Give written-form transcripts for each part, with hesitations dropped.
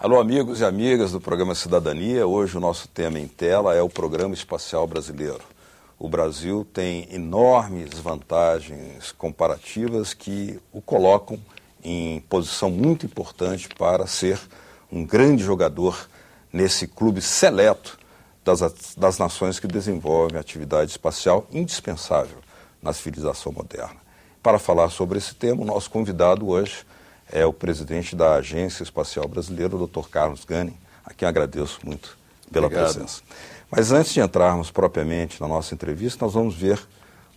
Alô, amigos e amigas do programa Cidadania. Hoje o nosso tema em tela é o Programa Espacial Brasileiro. O Brasil tem enormes vantagens comparativas que o colocam em posição muito importante para ser um grande jogador nesse clube seleto das nações que desenvolvem atividade espacial indispensável na civilização moderna. Para falar sobre esse tema, o nosso convidado hoje é o presidente da Agência Espacial Brasileira, o Dr. Carlos Gunning, a quem agradeço muito pela presença. Mas antes de entrarmos propriamente na nossa entrevista, nós vamos ver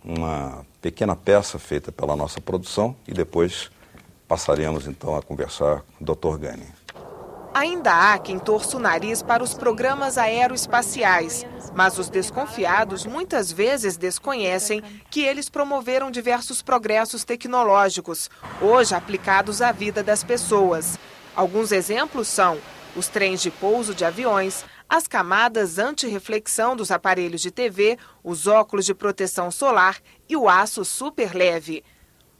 uma pequena peça feita pela nossa produção e depois passaremos então a conversar com o Dr. Gunning. Ainda há quem torça o nariz para os programas aeroespaciais, mas os desconfiados muitas vezes desconhecem que eles promoveram diversos progressos tecnológicos, hoje aplicados à vida das pessoas. Alguns exemplos são os trens de pouso de aviões, as camadas anti-reflexão dos aparelhos de TV, os óculos de proteção solar e o aço superleve.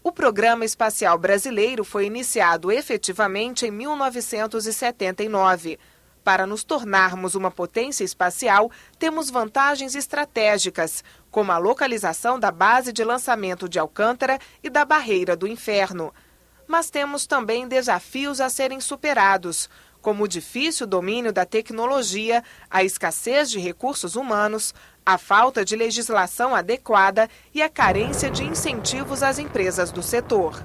O Programa Espacial Brasileiro foi iniciado efetivamente em 1979. Para nos tornarmos uma potência espacial, temos vantagens estratégicas, como a localização da base de lançamento de Alcântara e da Barreira do Inferno. Mas temos também desafios a serem superados, como o difícil domínio da tecnologia, a escassez de recursos humanos, a falta de legislação adequada e a carência de incentivos às empresas do setor.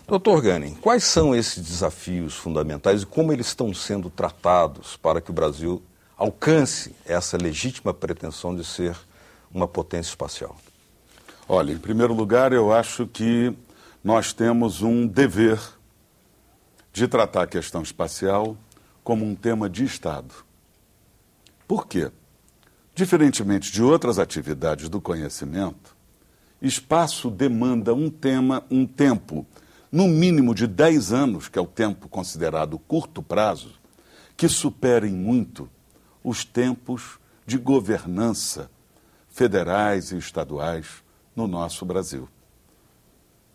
Dr. Gunning, quais são esses desafios fundamentais e como eles estão sendo tratados para que o Brasil alcance essa legítima pretensão de ser uma potência espacial? Olha, em primeiro lugar, eu acho que nós temos um dever de tratar a questão espacial como um tema de Estado. Por quê? Diferentemente de outras atividades do conhecimento, espaço demanda um tempo, no mínimo de 10 anos, que é o tempo considerado curto prazo, que superem muito os tempos de governança federais e estaduais no nosso Brasil.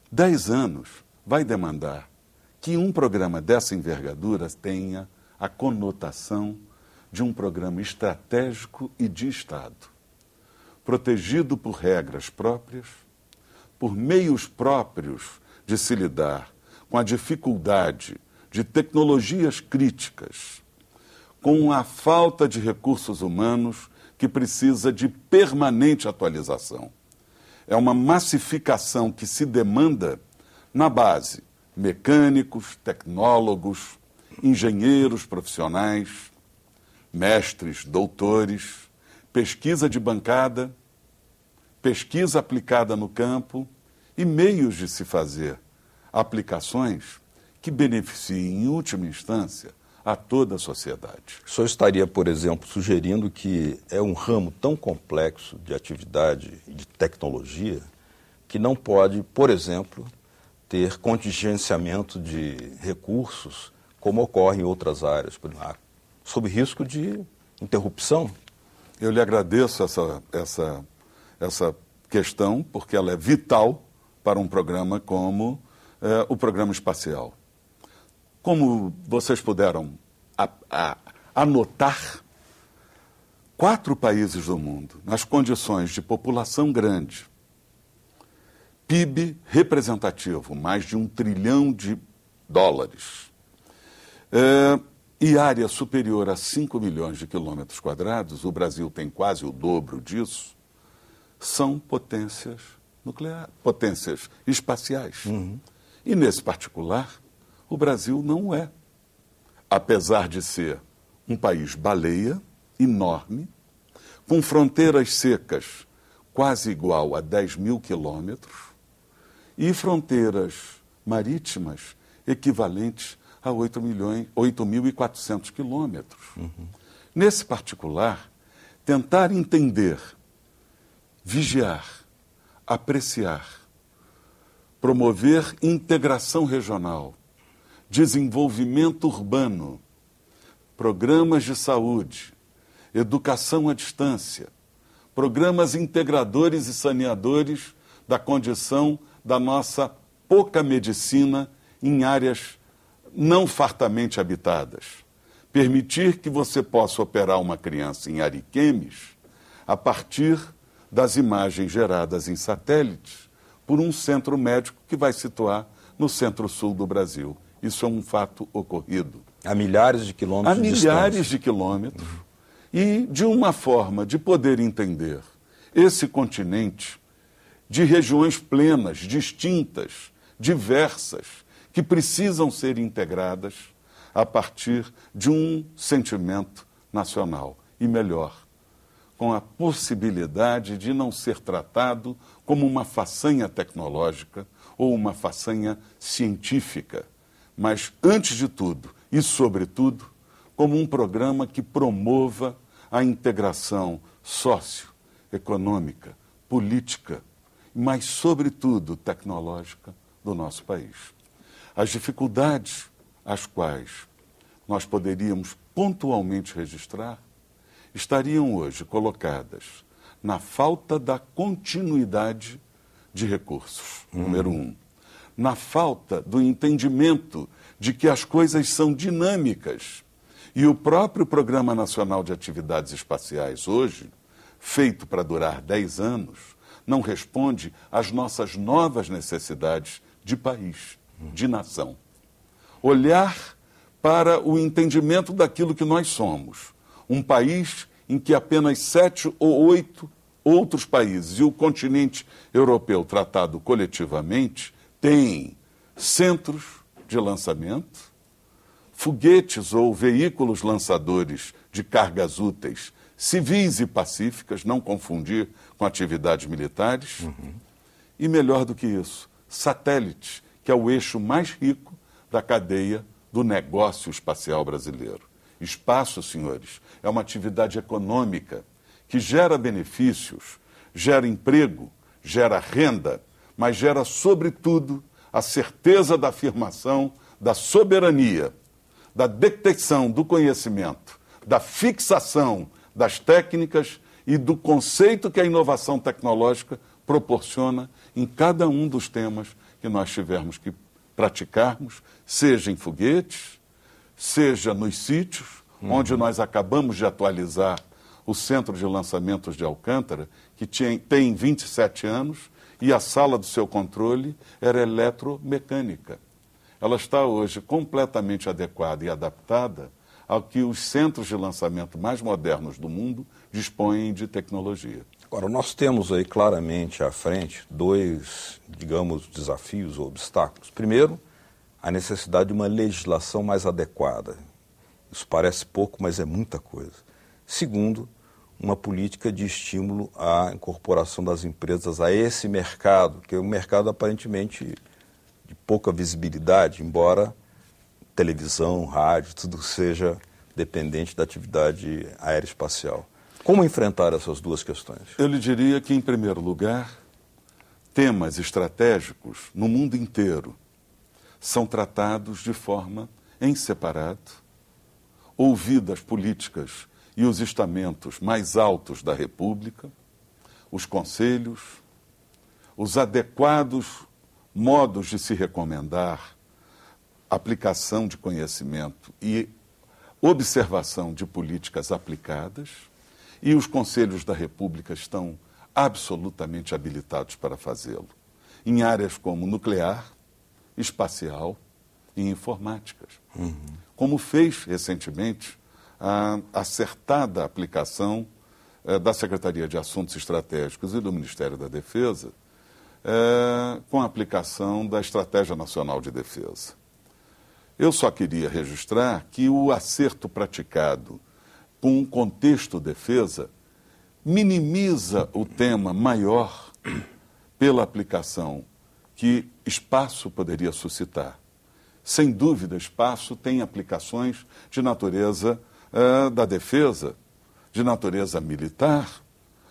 10 anos vai demandar que um programa dessa envergadura tenha a conotação de um programa estratégico e de Estado, protegido por regras próprias, por meios próprios de se lidar com a dificuldade de tecnologias críticas, com a falta de recursos humanos que precisa de permanente atualização. É uma massificação que se demanda na base mecânicos, tecnólogos, engenheiros profissionais, mestres, doutores, pesquisa de bancada, pesquisa aplicada no campo e meios de se fazer aplicações que beneficiem, em última instância, a toda a sociedade. O senhor estaria, por exemplo, sugerindo que é um ramo tão complexo de atividade e de tecnologia que não pode, por exemplo, ter contingenciamento de recursos como ocorre em outras áreas, sob risco de interrupção? Eu lhe agradeço essa questão, porque ela é vital para um programa como o Programa Espacial. Como vocês puderam anotar, 4 países do mundo, nas condições de população grande, PIB representativo, mais de $1 trilhão, e área superior a 5 milhões de quilômetros quadrados, o Brasil tem quase o dobro disso, são potências nucleares, potências espaciais. Uhum. E, nesse particular, o Brasil não é. Apesar de ser um país baleia, enorme, com fronteiras secas quase igual a 10 mil quilômetros e fronteiras marítimas equivalentes a 8.400 quilômetros. Uhum. Nesse particular, tentar entender, vigiar, apreciar, promover integração regional, desenvolvimento urbano, programas de saúde, educação à distância, programas integradores e saneadores da condição da nossa pouca medicina em áreas não fartamente habitadas. permitir que você possa operar uma criança em Ariquemes a partir das imagens geradas em satélites por um centro médico que vai situar no centro-sul do Brasil. Isso é um fato ocorrido. A milhares de quilômetros de distância. A milhares de quilômetros. E de uma forma de poder entender esse continente de regiões plenas, distintas, diversas, que precisam ser integradas a partir de um sentimento nacional. E melhor, com a possibilidade de não ser tratado como uma façanha tecnológica ou uma façanha científica, mas, antes de tudo e sobretudo, como um programa que promova a integração socioeconômica, política, mas, sobretudo, tecnológica do nosso país. As dificuldades às quais nós poderíamos pontualmente registrar estariam hoje colocadas na falta da continuidade de recursos, número um. Na falta do entendimento de que as coisas são dinâmicas. E o próprio Programa Nacional de Atividades Espaciais, hoje, feito para durar 10 anos, não responde às nossas novas necessidades de país, de nação. Olhar para o entendimento daquilo que nós somos. Um país em que apenas 7 ou 8 outros países e o continente europeu tratado coletivamente têm centros de lançamento, foguetes ou veículos lançadores de cargas úteis civis e pacíficas, não confundir com atividades militares, e melhor do que isso, satélites, que é o eixo mais rico da cadeia do negócio espacial brasileiro. Espaço, senhores, é uma atividade econômica que gera benefícios, gera emprego, gera renda, mas gera, sobretudo, a certeza da afirmação da soberania, da detecção do conhecimento, da fixação das técnicas e do conceito que a inovação tecnológica proporciona em cada um dos temas que nós tivermos que praticarmos, seja em foguetes, seja nos sítios, onde nós acabamos de atualizar o Centro de Lançamentos de Alcântara, que tem 27 anos, e a sala do seu controle era eletromecânica. Ela está hoje completamente adequada e adaptada ao que os centros de lançamento mais modernos do mundo dispõem de tecnologia. Agora, nós temos aí claramente à frente dois, digamos, desafios ou obstáculos. Primeiro, a necessidade de uma legislação mais adequada. Isso parece pouco, mas é muita coisa. Segundo, uma política de estímulo à incorporação das empresas a esse mercado, que é um mercado aparentemente de pouca visibilidade, embora televisão, rádio, tudo seja dependente da atividade aeroespacial. Como enfrentar essas duas questões? Eu lhe diria que, em primeiro lugar, temas estratégicos no mundo inteiro são tratados de forma em separado, ouvidas políticas e os estamentos mais altos da República, os conselhos, os adequados modos de se recomendar, aplicação de conhecimento e observação de políticas aplicadas, e os conselhos da República estão absolutamente habilitados para fazê-lo, em áreas como nuclear, espacial e informáticas. Como fez recentemente a acertada aplicação da Secretaria de Assuntos Estratégicos e do Ministério da Defesa com a aplicação da Estratégia Nacional de Defesa. Eu só queria registrar que o acerto praticado com um contexto defesa minimiza o tema maior pela aplicação que espaço poderia suscitar. Sem dúvida, espaço tem aplicações de natureza da defesa, de natureza militar,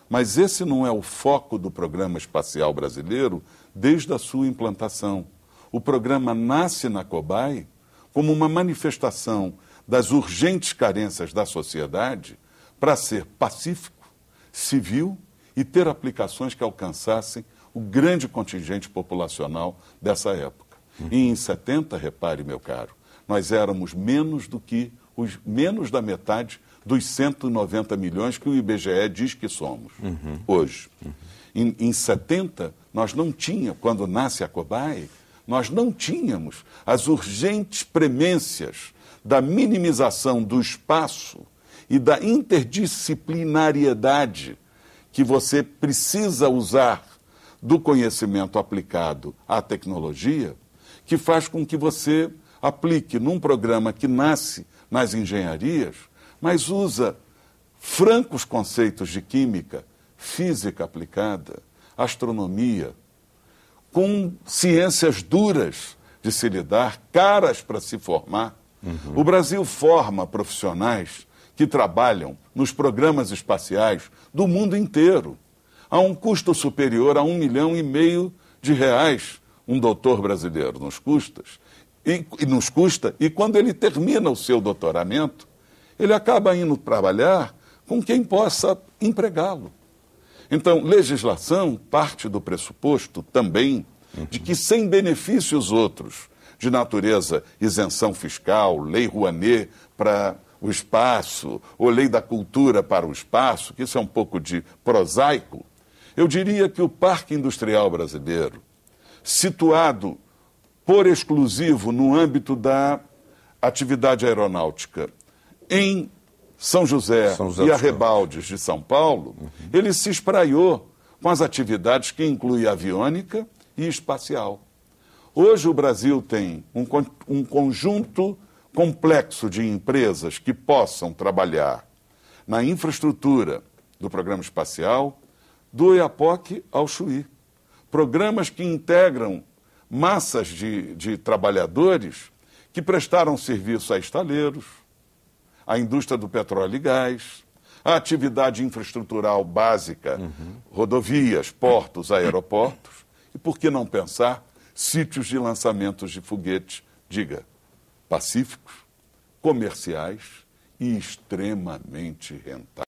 mas esse não é o foco do Programa Espacial Brasileiro desde a sua implantação. O programa nasce na COBAI como uma manifestação das urgentes carências da sociedade para ser pacífico, civil e ter aplicações que alcançassem o grande contingente populacional dessa época. E em 70, repare, meu caro, nós éramos menos do que menos da metade dos 190 milhões que o IBGE diz que somos hoje. Em 70, nós não tínhamos, quando nasce a COBAE, nós não tínhamos as urgentes premências da minimização do espaço e da interdisciplinariedade que você precisa usar do conhecimento aplicado à tecnologia, que faz com que você aplique num programa que nasce nas engenharias, mas usa francos conceitos de química, física aplicada, astronomia, com ciências duras de se lidar, caras para se formar. O Brasil forma profissionais que trabalham nos programas espaciais do mundo inteiro, a um custo superior a R$1,5 milhão de reais. Um doutor brasileiro nos custa, e quando ele termina o seu doutoramento, ele acaba indo trabalhar com quem possa empregá-lo. Então, legislação parte do pressuposto também de que, sem benefícios outros, de natureza isenção fiscal, lei Rouanet para o espaço, ou lei da cultura para o espaço, que isso é um pouco de prosaico, eu diria que o Parque Industrial Brasileiro, situado por exclusivo no âmbito da atividade aeronáutica em São José e Arrebaldes de São Paulo, ele se espraiou com as atividades que incluem aviônica e espacial. Hoje o Brasil tem um conjunto complexo de empresas que possam trabalhar na infraestrutura do programa espacial, do Oiapoque ao Chuí. Programas que integram massas de trabalhadores que prestaram serviço a estaleiros, à indústria do petróleo e gás, à atividade infraestrutural básica, rodovias, portos, aeroportos, e por que não pensar sítios de lançamentos de foguetes, diga, pacíficos, comerciais e extremamente rentáveis.